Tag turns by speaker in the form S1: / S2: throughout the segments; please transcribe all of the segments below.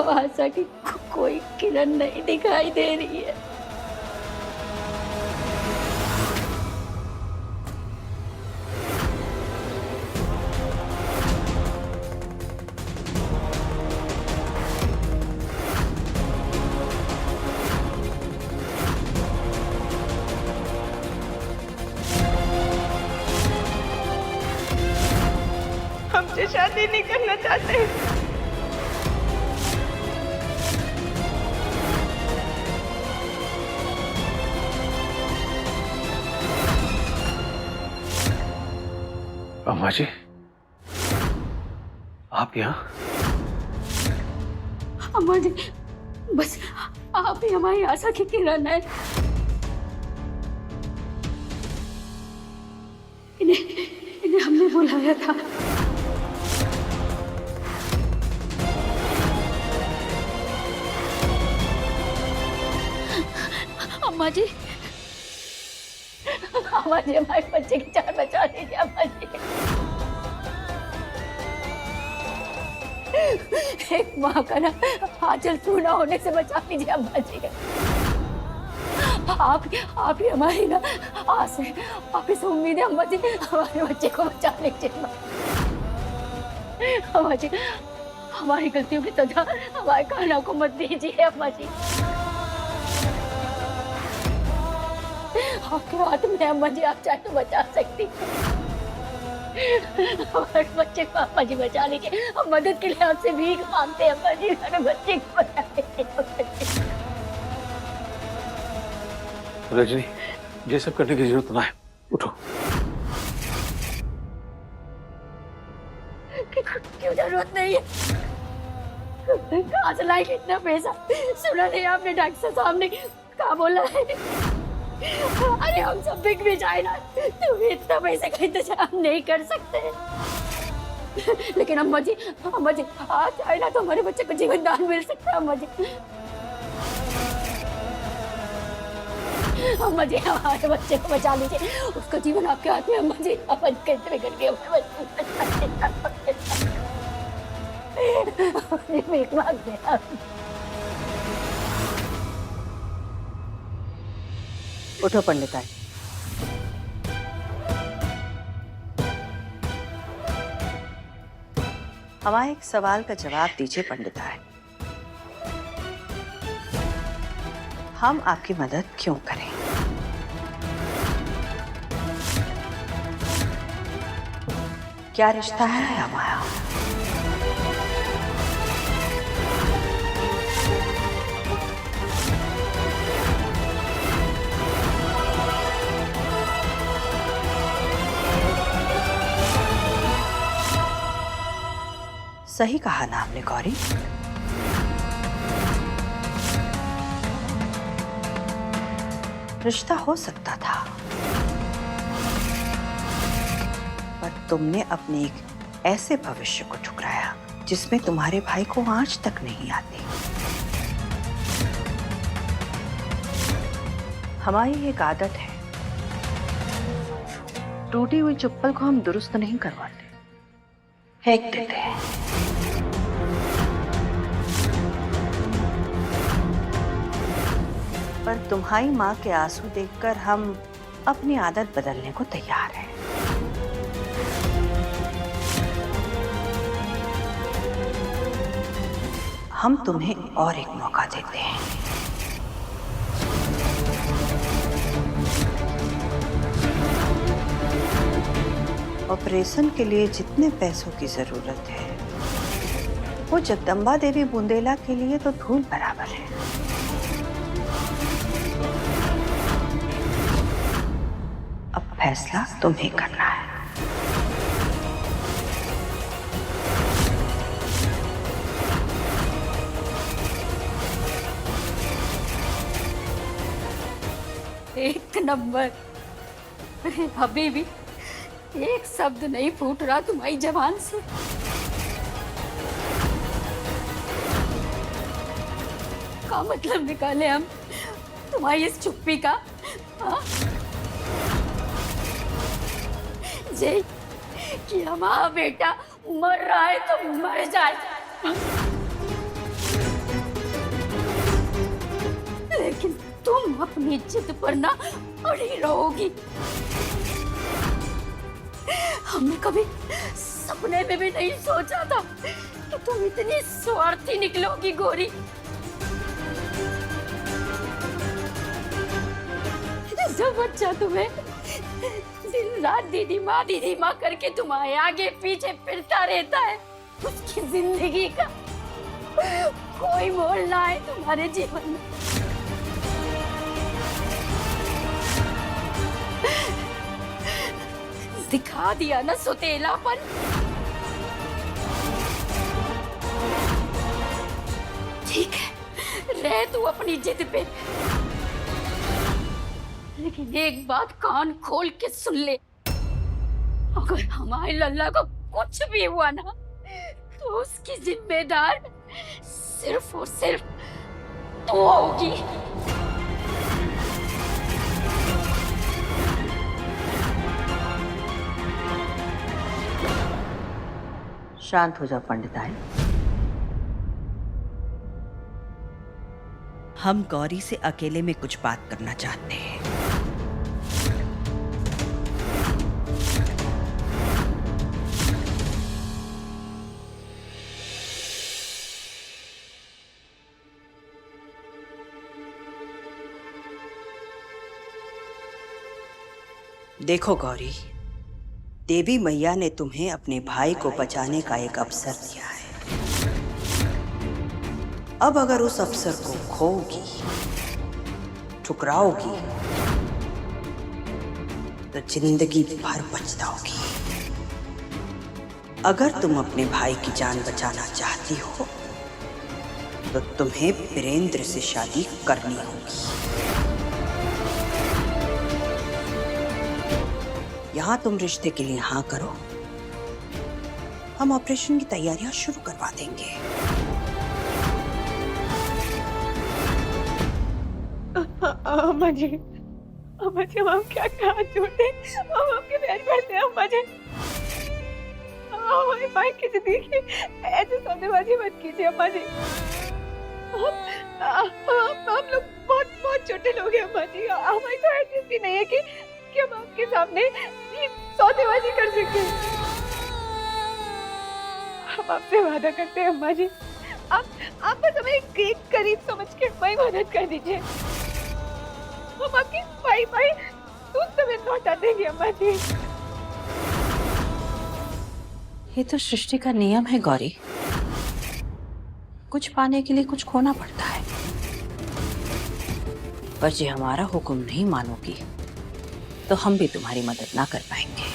S1: आशा की कोई किरण नहीं दिखाई दे रही है।
S2: हमसे शादी नहीं करना चाहते।
S3: अम्मा जी, आप यहाँ?
S1: अम्मा जी, बस आप ही हमारी आशा की किरण है। इन्हें हमने बुलाया था। अम्मा जी, अम्मा जी, हमारे बच्चे की जान बचा दीजिए अम्मा जी। एक माँ का ना आंचल पूर्ण होने से बचा लीजिए अम्मा जी। आप ही हमारी ना आस है, आप ही से उम्मीद है अम्मा जी। हमारे बच्चे को बचा लीजिए अम्मा जी। हमारी गलतियों की सजा हमारे कान्हा को मत दीजिए अम्मा जी। आपके हाथ में अम्मा जी, आप चाहे तो बचा सकती हैं। हमारे बच्चे को अम्मा जी बचा लीजिए। हम मदद के लिए आपसे भीख मांगते हैं अम्मा जी। हमारे बच्चे को बचा लीजिए।
S3: रजनी, ये सब करने की जरूरत ना है, उठो।
S1: क्यों जरूरत नहीं है? कहाँ से लाएंगे इतना पैसा? सुना नहीं आपने डॉक्टर साहब ने क्या बोला है? अरे हम सब बिक भी जाए ना, तो भी इतना पैसे का इंतजाम नहीं कर सकते। लेकिन अम्मा जी, आज चाहे ना तो हमारे बच्चे को जीवन दान मिल सकता है अम्मा जी। अम्मा जी, हमारे बच्चे को बचा लीजिए। उसका जीवन आपके हाथ में अम्मा जी। अम्मा जी कैसे करके हमारे बच्चे को बचा लीजिए। भीख मांगते हैं आप।
S4: उठो पंडिताई। हमारे एक सवाल का जवाब दीजिए पंडिताई। हम आपकी मदद क्यों करें? क्या रिश्ता है हमारा? सही कहा ना आपने गौरी। रिश्ता हो सकता था, पर तुमने अपने एक ऐसे भविष्य को ठुकराया जिसमें तुम्हारे भाई को आंच तक नहीं आती। हमारी एक आदत है, टूटी हुई चप्पल को हम दुरुस्त नहीं करवाते, फेंक देते हैं। पर तुम्हारी माँ के आंसू देखकर हम अपनी आदत बदलने को तैयार हैं। हम तुम्हें और एक मौका देते हैं। ऑपरेशन के लिए जितने पैसों की जरूरत है वो जगदम्बा देवी बुंदेला के लिए तो धूल बराबर है। अब फैसला तुम्हें करना है।
S1: एक नंबर। अभी भी एक शब्द नहीं फूट रहा तुम्हारी जबान से। क्या मतलब निकाले हम तुम्हारी इस चुप्पी का? हाँ? जय कि हमारा बेटा मर रहा है तो मर जाए। तुम अपनी जिद पर ना अड़ी रहोगी। हमने कभी सपने में भी नहीं सोचा था कि तुम इतनी स्वार्थी निकलोगी गौरी। जब बच्चा तुम्हें दिन रात दीदी माँ करके तुम्हारे आगे पीछे फिरता रहता है, उसकी जिंदगी का कोई मोड़ ना आए तुम्हारे जीवन में। दिखा दिया ना सौतेलापन। ठीक है, रह तू अपनी जिद पे, लेकिन एक बात कान खोल के सुन ले, अगर हमारे लल्ला को कुछ भी हुआ ना तो उसकी जिम्मेदार सिर्फ और सिर्फ तू होगी।
S4: शांत हो जाओ पंडिताई। हम गौरी से अकेले में कुछ बात करना चाहते हैं। देखो गौरी, देवी मैया ने तुम्हें अपने भाई को बचाने का एक अवसर दिया है। अब अगर उस अवसर को खोओगी, ठुकराओगी, तो जिंदगी भर पछताओगी। अगर तुम अपने भाई की जान बचाना चाहती हो तो तुम्हें वीरेंद्र से शादी करनी होगी। यहाँ तुम रिश्ते के लिए हाँ करो, हम ऑपरेशन की तैयारियां शुरू करवा देंगे।
S2: अम्मा जी, हम क्या हाथ जोड़ते हैं, हम आपके पैर पड़ते हैं अम्मा जी। हमारे भाई की जिंदगी ऐसे सौदेबाजी मत कीजिए अम्मा जी। हम लोग बहुत बहुत छोटे लोग हैं अम्मा जी। हमारी तो हैसियत भी नहीं है कि हम आपके सामने ये सौदेबाजी कर सकते हैं। हम आपसे वादा करते हैं अम्मा जी, आप बस हमें एक करीब समझ के हमारी मदद कर दीजिए। हम आपकी भाई दूध समेत लौटा देंगे अम्मा जी।
S4: ये तो सृष्टि का नियम है गौरी, कुछ पाने के लिए कुछ खोना पड़ता है। पर जे हमारा हुक्म नहीं मानोगी तो हम भी तुम्हारी मदद ना कर पाएंगे।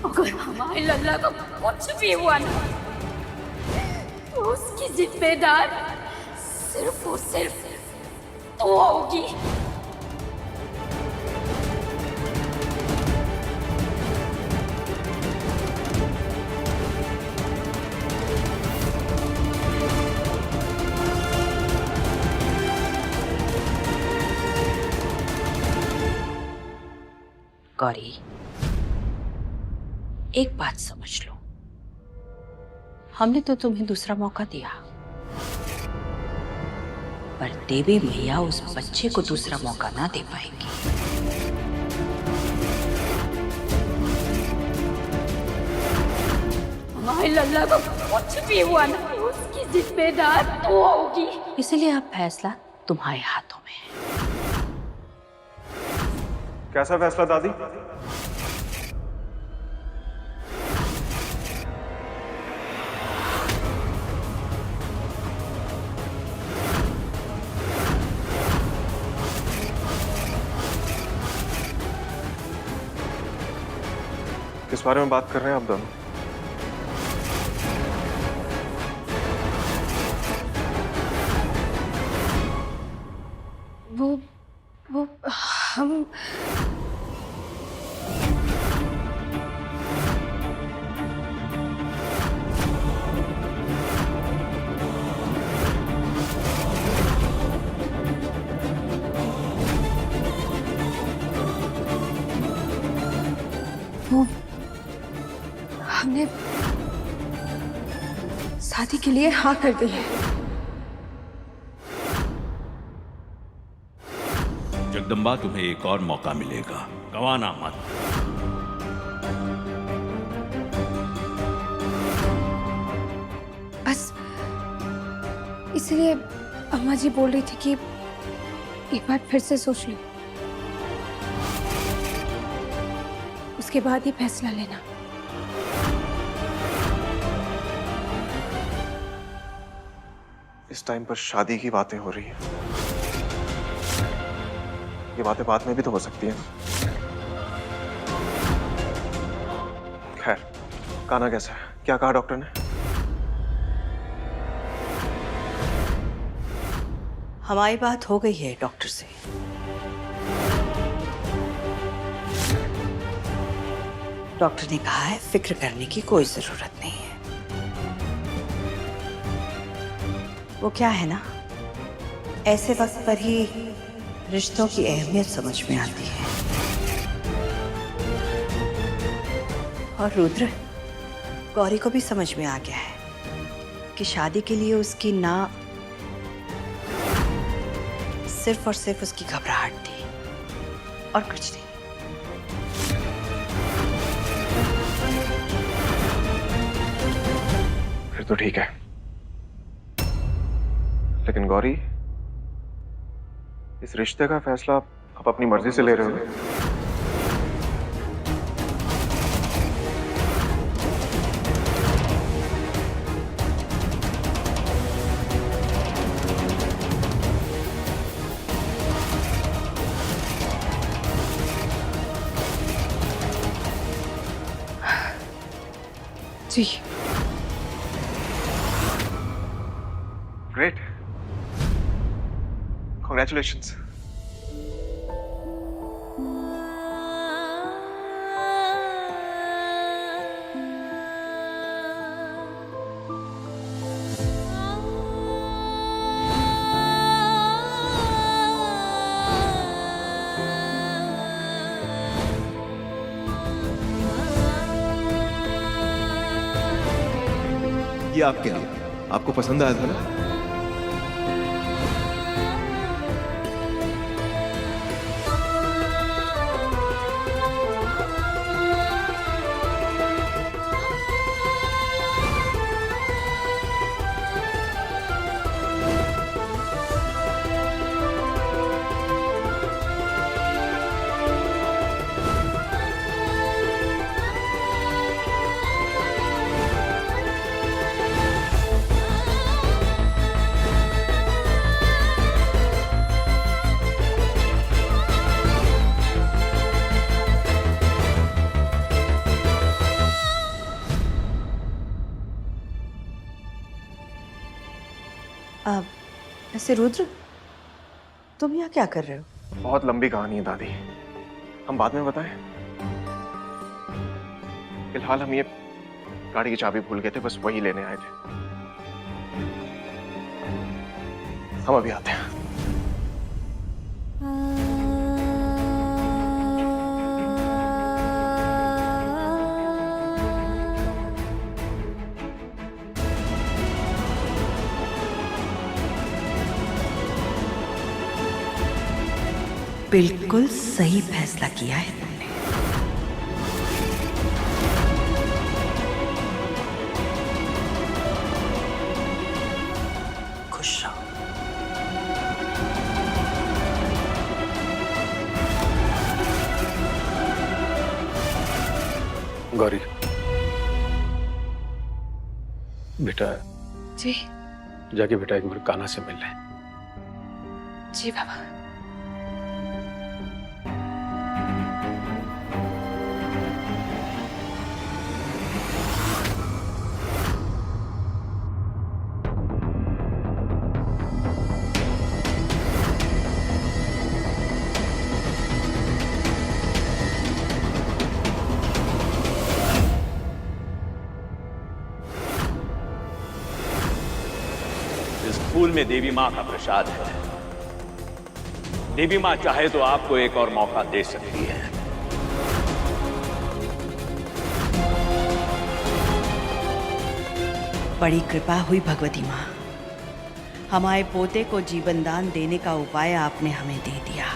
S1: अगर हमारे लल्ला को कुछ भी हुआ ना तो उसकी जिम्मेदार सिर्फ और सिर्फ तू होगी।
S4: गौरी, एक बात समझ लो, हमने तो तुम्हें दूसरा मौका दिया, पर देवी मैया उस बच्चे को दूसरा मौका ना दे पाएंगी।
S1: हमारे लल्ला को कुछ भी हुआ ना तो उसकी जिम्मेदार तू होगी।
S4: इसलिए अब फैसला तुम्हारे हाथों में है।
S5: कैसा फैसला दादी? किस बारे में बात कर रहे हैं आप दोनों?
S1: वो हम
S2: हमने शादी के लिए हाँ कर दी है।
S6: जगदम्बा तुम्हें एक और मौका मिलेगा, गंवाना मत।
S2: बस इसलिए अम्मा जी बोल रही थी कि एक बार फिर से सोच लो, उसके बाद ही फैसला लेना।
S5: इस टाइम पर शादी की बातें हो रही हैं। ये बातें बाद में भी तो हो सकती हैं। खैर, कान्हा कैसा है? क्या कहा डॉक्टर ने?
S4: हमारी बात हो गई है डॉक्टर से। डॉक्टर ने कहा है फिक्र करने की कोई जरूरत नहीं है। वो क्या है ना, ऐसे वक्त पर ही रिश्तों की अहमियत समझ में आती है। और रुद्र, गौरी को भी समझ में आ गया है कि शादी के लिए उसकी ना सिर्फ और सिर्फ उसकी घबराहट थी और कुछ नहीं।
S5: फिर तो ठीक है, लेकिन गौरी, इस रिश्ते का फैसला आप अपनी मर्जी से ले रहे हो?
S2: जी
S5: ग्रेट, कॉन्ग्रेचुलेशंस।
S7: ये आपके लिए, आपको पसंद आया था ना?
S4: ऐसे रुद्र, तुम यहाँ क्या कर रहे हो?
S5: बहुत लंबी कहानी है दादी, हम बाद में बताएं। फिलहाल हम ये गाड़ी की चाबी भूल गए थे, बस वही लेने आए थे। हम अभी आते हैं।
S4: बिल्कुल सही फैसला किया है तुमने। खुश रहो।
S3: गौरी बेटा,
S2: जी
S3: जाके बेटा एक बार कान्हा से मिल ले।
S2: जी बाबा।
S6: इस फूल में देवी माँ का प्रसाद है। देवी माँ चाहे तो आपको एक और मौका दे सकती है।
S4: बड़ी कृपा हुई भगवती माँ, हमारे पोते को जीवन दान देने का उपाय आपने हमें दे दिया।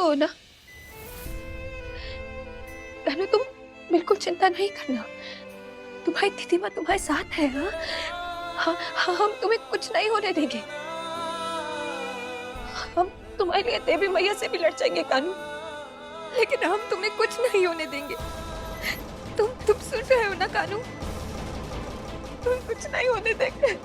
S2: हो ना? कानू तुम बिल्कुल चिंता नहीं करना, तुम्हारी दीदी माँ तुम्हारे साथ है। हाँ हाँ हाँ, हम तुम्हें कुछ नहीं होने देंगे। हम तुम्हारे लिए देवी मैया से भी लड़ जाएंगे कानू, लेकिन हम तुम्हें कुछ नहीं होने देंगे। तुम सुन रहे हो ना कानू? तुम कुछ नहीं होने देंगे।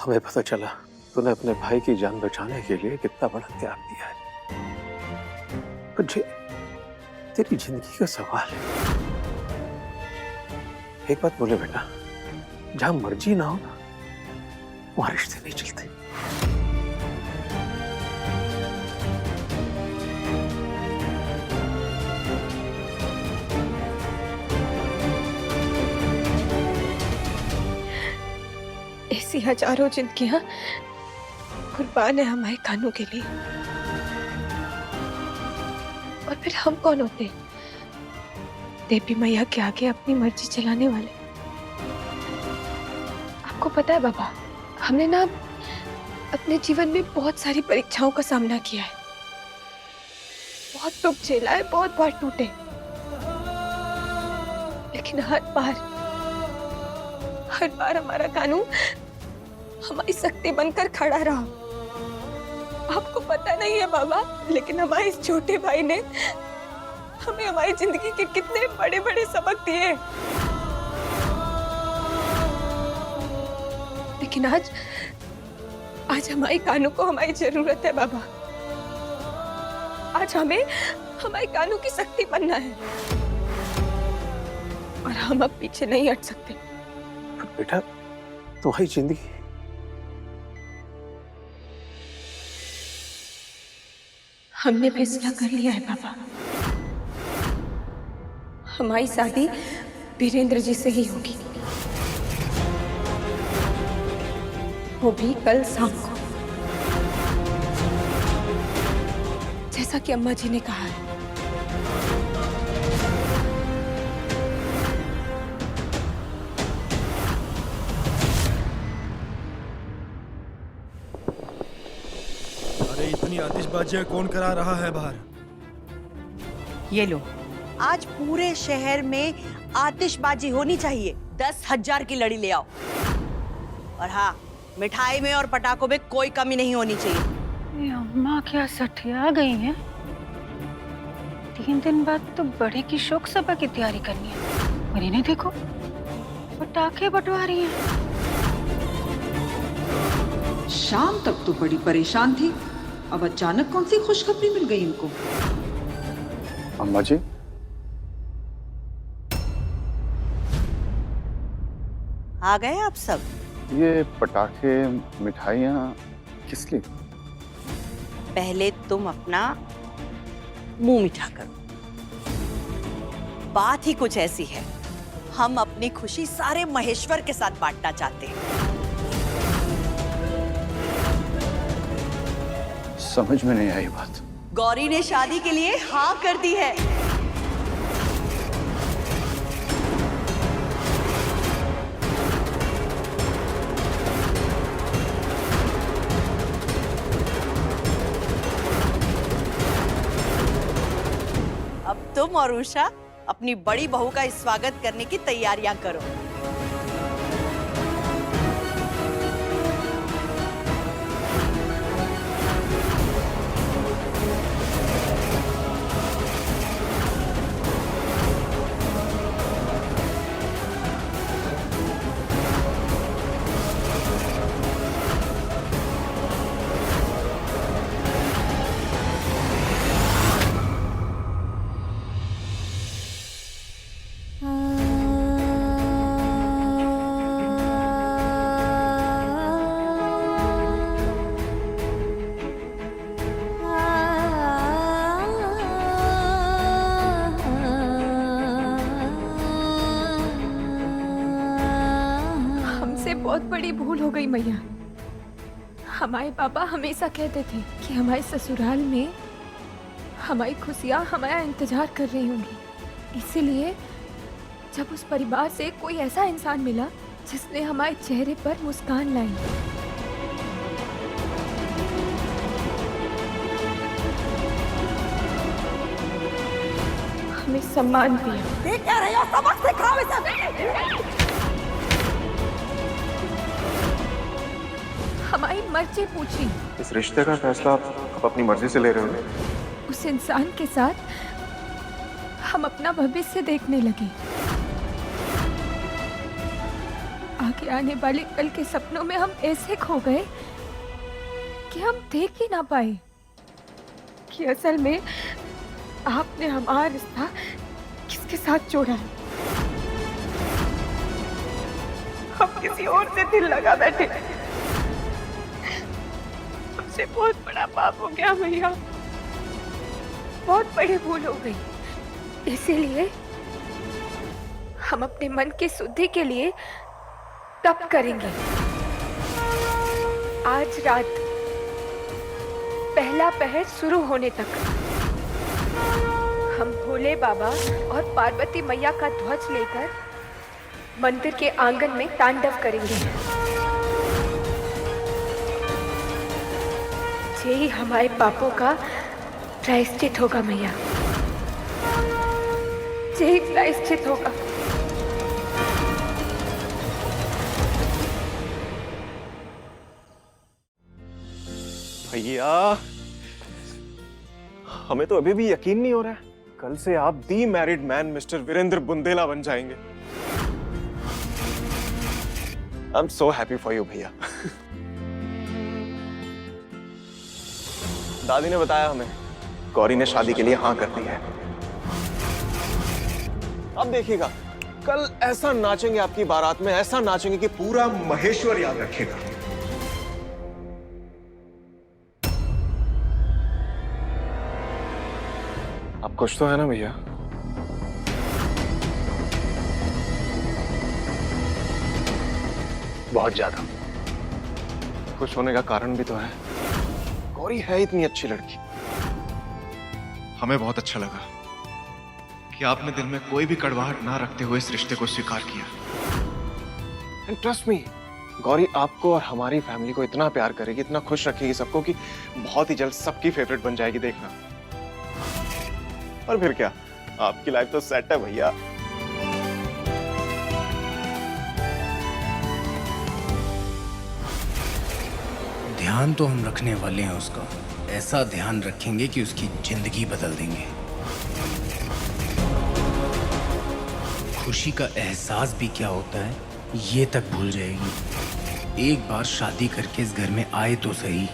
S3: हमें पता चला तूने अपने भाई की जान बचाने के लिए कितना बड़ा त्याग दिया है। पर तेरी जिंदगी का सवाल है। एक बात बोले बेटा, जहां मर्जी ना हो ना, वहां रिश्ते नहीं चलते।
S2: ऐसी हजारों जिंदगियां कुर्बान है हमारे कानू के लिए, और फिर हम कौन होते? देवी मैया के आगे अपनी मर्जी चलाने वाले। आपको पता है बाबा, हमने ना अपने जीवन में बहुत सारी परीक्षाओं का सामना किया है, बहुत दुख झेला है, बहुत बार टूटे, लेकिन हर बार हमारा कानू हमारी शक्ति बनकर खड़ा रहा। आपको पता नहीं है बाबा, लेकिन हमारे इस छोटे भाई ने हमें हमारी जिंदगी के कितने बड़े बड़े सबक दिए। लेकिन आज हमारी कानू को हमारी जरूरत है बाबा। आज हमें हमारी कानू की शक्ति बनना है, और हम अब पीछे नहीं हट सकते।
S3: बेटा, तुम्हारी जिंदगी
S2: हमने फैसला कर लिया है बाबा, हमारी शादी वीरेंद्र जी से ही होगी, वो भी कल शाम को, जैसा कि अम्मा जी ने कहा है।
S8: अरे इतनी आतिशबाजियां कौन करा रहा है बाहर?
S4: ये लो, आज पूरे शहर में आतिशबाजी होनी चाहिए। 10,000 की लड़ी ले आओ। और हाँ, मिठाई में और पटाखों में कोई कमी नहीं होनी चाहिए।
S1: ये अम्मा क्या सठिया गई हैं? 3 दिन बाद तो बड़े की शोक सभा की तैयारी करनी है, और इन्हें देखो पटाखे बंटवा रही हैं।
S9: शाम तक तो बड़ी परेशान थी, अब अचानक कौन सी खुशखबरी मिल गई इनको?
S7: अम्मा जी,
S4: आ गए आप सब?
S7: ये पटाखे मिठाइयाँ किस लिए?
S4: पहले तुम अपना मुंह मीठा करो। बात ही कुछ ऐसी है, हम अपनी खुशी सारे महेश्वर के साथ बांटना चाहते हैं।
S7: समझ में नहीं आई बात।
S4: गौरी ने शादी के लिए हाँ कर दी है। अब तुम और उषा अपनी बड़ी बहू का स्वागत करने की तैयारियां करो।
S2: बहुत बड़ी भूल हो गई मैया। हमारे पापा हमेशा कहते थे कि हमारे ससुराल में हमारी खुशियाँ हमारा इंतजार कर रही होंगी, इसीलिए जब उस परिवार से कोई ऐसा इंसान मिला जिसने हमारे चेहरे पर मुस्कान लाई, हमें सम्मान दिया।
S4: देख क्या रही हो? सबक सिखाओ इसे।
S2: हमारी मर्जी पूछी,
S5: इस रिश्ते का फैसला आप अपनी मर्जी से ले रहे हो?
S2: उस इंसान के साथ हम अपना भविष्य देखने लगे। आगे आने वाले कल के सपनों में हम ऐसे खो गए कि हम देख ही ना पाए कि असल में आपने हमारा रिश्ता किसके साथ जोड़ा है। हम किसी और से दिल लगा बैठे। हमसे बहुत बड़ा पाप हो गया भैया, बहुत बड़ी भूल हो गई। इसीलिए हम अपने मन की शुद्धि के लिए तप करेंगे। आज रात पहला पहर शुरू होने तक हम भोले बाबा और पार्वती मैया का ध्वज लेकर मंदिर के आंगन में तांडव करेंगे। यही हमारे पापों का प्रायश्चित होगा मैया, यही प्रायश्चित होगा।
S5: भैया, हमें तो अभी भी यकीन नहीं हो रहा है, कल से आप the married man mister Virendra Bundela बन जाएंगे। I am so happy for you भैया। दादी ने बताया हमें, गौरी ने शादी के लिए हाँ कर दी है। अब देखिएगा, कल ऐसा नाचेंगे आपकी बारात में, ऐसा नाचेंगे कि पूरा महेश्वर याद रखेगा। आप खुश तो है ना भैया?
S7: बहुत ज्यादा।
S5: खुश होने का कारण भी तो है, गौरी है इतनी अच्छी लड़की।
S10: हमें बहुत अच्छा लगा कि आपने दिल में कोई भी कड़वाहट ना रखते हुए इस रिश्ते को स्वीकार किया।
S5: एंड ट्रस्ट मी, गौरी आपको और हमारी फैमिली को इतना प्यार करेगी, इतना खुश रखेगी सबको कि बहुत ही जल्द सबकी फेवरेट बन जाएगी, देखना। और फिर क्या, आपकी लाइफ तो सेट है भैया।
S11: ध्यान तो हम रखने वाले हैं उसका, ऐसा ध्यान रखेंगे कि उसकी जिंदगी बदल देंगे। खुशी का एहसास भी क्या होता है ये तक भूल जाएगी। एक बार शादी करके इस घर में आए तो सही।